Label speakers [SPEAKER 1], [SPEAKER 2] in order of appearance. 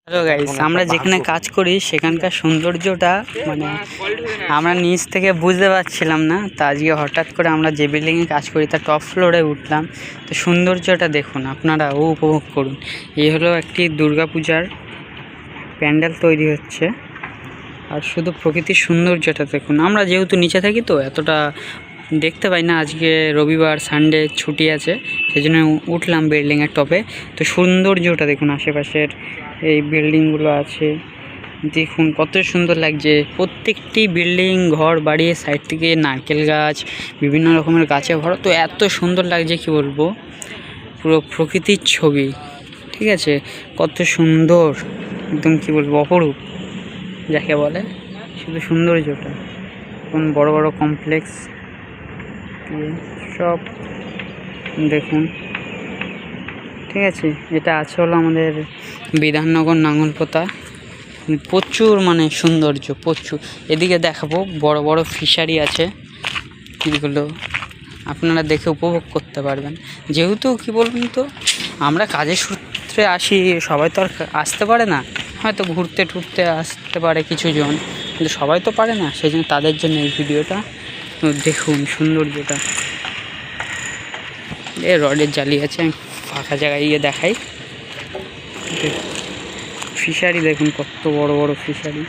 [SPEAKER 1] Hello guys, আমরা যেখানে কাজ করি সেখানকার সৌন্দর্যটা মানে আমরা নিচ থেকে বুঝতে পারছিলাম না। তা আজকে হঠাৎ করে আমরা যে বিল্ডিংয়ে কাজ করি তার টপ ফ্লোরে উঠলাম। তো সৌন্দর্যটা দেখুন, আপনারাও উপভোগ করুন। এই হলো একটি দুর্গাপূজার প্যান্ডেল তৈরি হচ্ছে, আর শুধু প্রকৃতির সৌন্দর্যটা দেখুন। আমরা যেহেতু নিচে থাকি তো এতটা দেখতে পাই না। আজকে রবিবার, সানডে ছুটি আছে, সেই জন্য উঠলাম বিল্ডিংয়ের টপে। তো সৌন্দর্যটা দেখুন, আশেপাশের এই বিল্ডিংগুলো আছে, দেখুন কত সুন্দর লাগছে। প্রত্যেকটি বিল্ডিং, ঘর বাড়ি সাইড থেকে নারকেল গাছ, বিভিন্ন রকমের গাছে ভরা। তো এত সুন্দর লাগছে কি বলবো, পুরো প্রকৃতির ছবি। ঠিক আছে, কত সুন্দর, একদম কি বলবো, অপরূপ যাকে বলে। শুধু সৌন্দর্যটা এখন বড় বড় কমপ্লেক্স সব দেখুন। ঠিক আছে, এটা আছে হলো আমাদের বিধাননগর নাঙ্গলপোতা। প্রচুর মানে সৌন্দর্য, প্রচুর। এদিকে দেখাবো বড় বড় ফিশারি আছে, এগুলো আপনারা দেখে উপভোগ করতে পারবেন। যেহেতু কি বলবেন তো, আমরা কাজের সূত্রে আসি, সবাই তো আর আসতে পারে না। হয়তো ঘুরতে টুরতে আসতে পারে কিছু জন, কিন্তু সবাই তো পারে না। সেই জন্য তাদের জন্য এই ভিডিওটা। দেখুন সৌন্দর্যটা। এ রডের জালি আছে, আমি ফাঁকা জায়গায় গিয়ে দেখাই। ফিশারি দেখুন, কত বড় বড় ফিশারি।